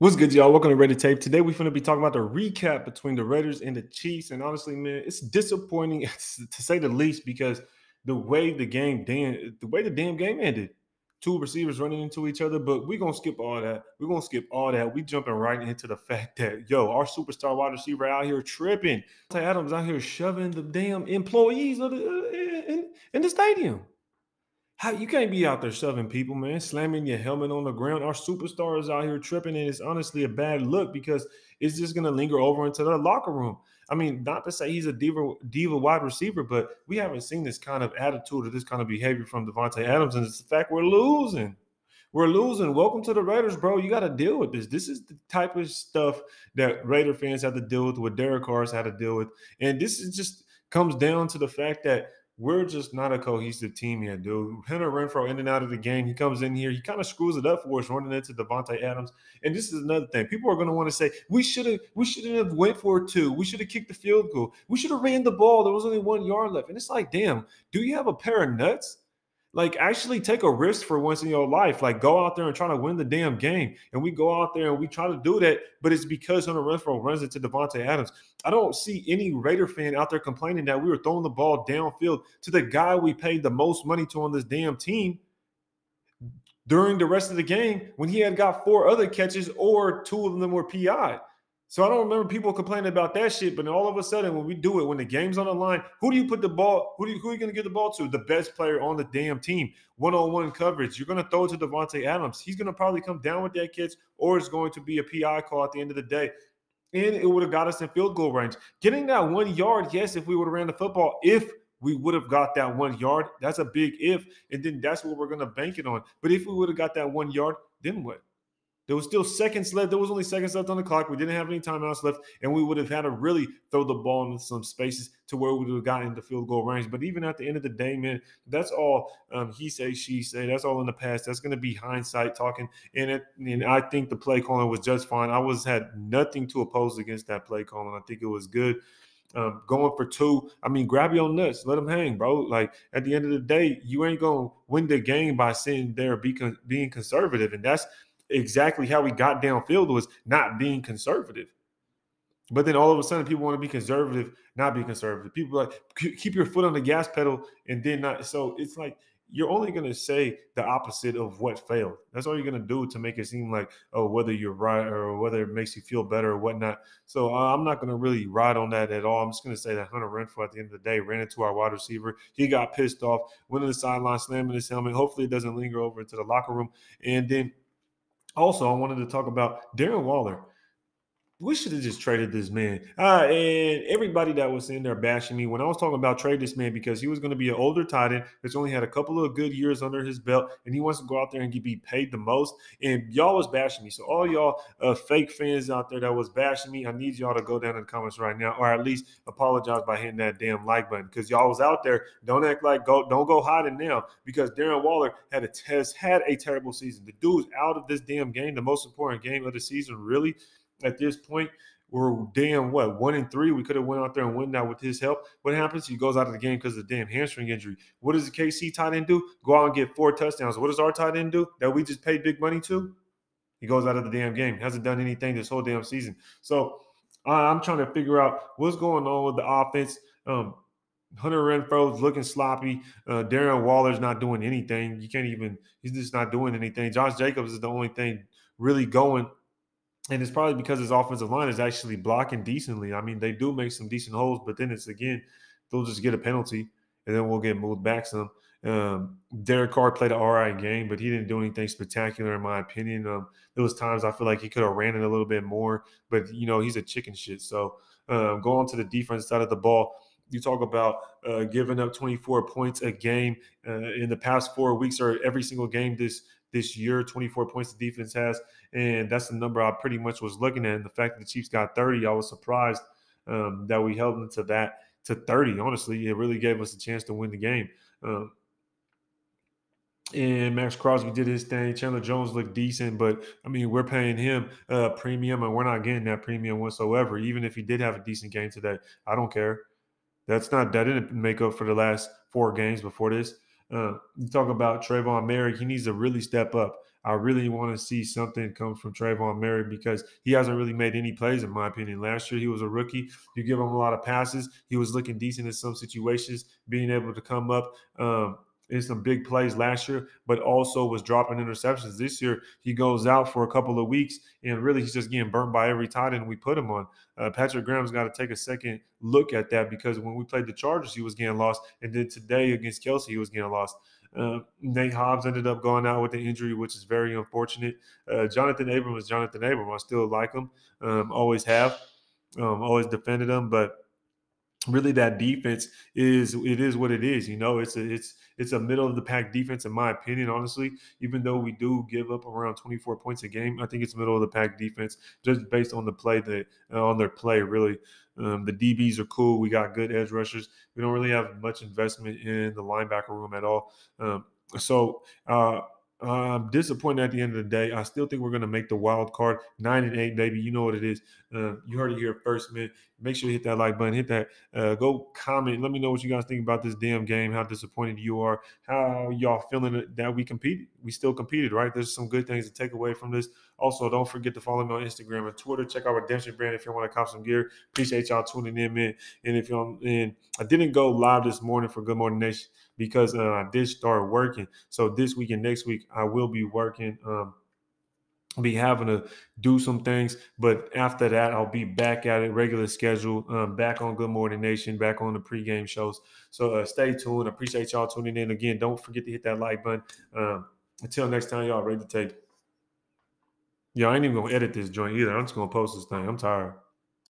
What's good, y'all? Welcome to Reddit Tape. Today we're going to be talking about the recap between the Raiders and the Chiefs. And honestly, man, it's disappointing to say the least because the way the damn game ended. Two receivers running into each other, but we're gonna skip all that. We're gonna skip all that. We jumping right into the fact that our superstar wide receiver out here tripping. Davante Adams out here shoving the damn employees of in the stadium. How you can't be out there shoving people, man, slamming your helmet on the ground. Our superstar is out here tripping, and it's honestly a bad look because it's just gonna linger over into the locker room. I mean, not to say he's a diva wide receiver, but we haven't seen this kind of attitude or this kind of behavior from Davante Adams, and it's the fact we're losing. We're losing. Welcome to the Raiders, bro. You got to deal with this. This is the type of stuff that Raider fans have to deal with, what Derek Carr's had to deal with, and this is just comes down to the fact that we're just not a cohesive team yet, dude. Hunter Renfrow in and out of the game. He comes in here. He kind of screws it up for us running into Davante Adams. And this is another thing. People are going to want to say, we shouldn't have went for it too. We should have kicked the field goal. We should have ran the ball. There was only 1 yard left. And it's like, damn, do you have a pair of nuts? Like, actually take a risk for once in your life. Like, go out there and try to win the damn game. And we go out there and we try to do that, but it's because Hunter Renfrow runs into Davante Adams. I don't see any Raider fan out there complaining that we were throwing the ball downfield to the guy we paid the most money to on this damn team during the rest of the game when he had got 4 other catches or 2 of them were PI. So I don't remember people complaining about that shit, but all of a sudden when we do it, when the game's on the line, who do you put the ball? Who are you going to give the ball to? The best player on the damn team. One-on-one coverage. You're going to throw it to Davante Adams. He's going to probably come down with that catch, or it's going to be a PI call at the end of the day. And it would have got us in field goal range. Getting that 1 yard, yes, if we would have ran the football, if we would have got that 1 yard, that's a big if, and then that's what we're going to bank it on. But if we would have got that 1 yard, then what? There was still seconds left. There was only seconds left on the clock. We didn't have any timeouts left, and we would have had to really throw the ball into some spaces to where we would have gotten into field goal range. But even at the end of the day, man, that's all he say, she say. That's all in the past. That's going to be hindsight talking. And I think the play calling was just fine. I had nothing to oppose against that play calling. I think it was good. Going for 2, I mean, grab your nuts, let them hang, bro. Like, at the end of the day, you ain't going to win the game by sitting there being conservative, and that's exactly how we got downfield, was not being conservative. But then all of a sudden people want to be conservative, not be conservative. People are like, keep your foot on the gas pedal and then not. So it's like you're only going to say the opposite of what failed. That's all you're going to do to make it seem like, oh, whether you're right or whether it makes you feel better or whatnot. So I'm not going to really ride on that at all. I'm just going to say that Hunter Renfrow at the end of the day ran into our wide receiver. He got pissed off, went to the sideline, slamming his helmet. Hopefully it doesn't linger over into the locker room. And then also, I wanted to talk about Darren Waller. We should have just traded this man. And everybody that was in there bashing me when I was talking about trade this man because he was going to be an older tight end that's only had a couple of good years under his belt, and he wants to go out there and be paid the most. And y'all was bashing me. So all y'all fake fans out there that was bashing me, I need y'all to go down in the comments right now, or at least apologize by hitting that damn like button, because y'all was out there. Don't act like don't go hiding now, because Darren Waller has had a terrible season. The dude's out of this damn game, the most important game of the season, really. At this point, we're damn 1-3. We could have went out there and won that with his help. What happens? He goes out of the game because of the damn hamstring injury. What does the KC tight end do? Go out and get 4 touchdowns. What does our tight end do that we just paid big money to? He goes out of the damn game. Hasn't done anything this whole damn season. So I'm trying to figure out what's going on with the offense. Hunter Renfro's looking sloppy. Darren Waller's not doing anything. He's just not doing anything. Josh Jacobs is the only thing really going. And it's probably because his offensive line is actually blocking decently. I mean, they do make some decent holes, but then they'll just get a penalty, and then we'll get moved back some. Derek Carr played an all right game, but he didn't do anything spectacular, in my opinion. There was times I feel like he could have ran it a little bit more, but, he's a chicken shit. So going to the defense side of the ball, you talk about giving up 24 points a game in the past 4 weeks, or every single game this year, 24 points the defense has. And that's the number I pretty much was looking at. And the fact that the Chiefs got 30, I was surprised that we held them to 30. Honestly, it really gave us a chance to win the game. And Max Crosby did his thing. Chandler Jones looked decent, but, I mean, we're paying him premium, and we're not getting that premium whatsoever. Even if he did have a decent game today, I don't care. That didn't make up for the last 4 games before this. You talk about Trayvon Merrick. He needs to really step up. I really want to see something come from Trayvon Merritt because he hasn't really made any plays, in my opinion. Last year, he was a rookie. You give him a lot of passes. He was looking decent in some situations, being able to come up. In some big plays last year, but also was dropping interceptions. This year, he goes out for a couple of weeks, and really he's just getting burnt by every tight end we put him on. Patrick Graham's got to take a second look at that because when we played the Chargers, he was getting lost, and then today against Kelsey, he was getting lost. Nate Hobbs ended up going out with an injury, which is very unfortunate. Jonathan Abram is Jonathan Abram. I still like him, always have, always defended him, but really that defense is what it is. It's a middle of the pack defense, in my opinion, honestly. Even though we do give up around 24 points a game, I think it's middle of the pack defense just based on the play that on their play. Really, the DBs are cool. We got good edge rushers. We don't really have much investment in the linebacker room at all. So I'm disappointed at the end of the day. I still think we're going to make the wild card 9-8, baby. You know what it is. You heard it here first, man. Make sure you hit that like button, hit that. Go comment. Let me know what you guys think about this damn game. How disappointed you are. How y'all feeling that we competed? We still competed, right? There's some good things to take away from this. Also, don't forget to follow me on Instagram and Twitter. Check out Redemption Brand if you want to cop some gear. Appreciate y'all tuning in, man. And I didn't go live this morning for Good Morning Nation because I did start working. So this week and next week I will be working. Be having to do some things, but after that I'll be back at it, regular schedule, back on Good Morning Nation, back on the pregame shows. So stay tuned. I appreciate y'all tuning in. Again, don't forget to hit that like button. Until next time, y'all ready to take. Yo, I ain't even gonna edit this joint either. I'm just gonna post this thing. I'm tired.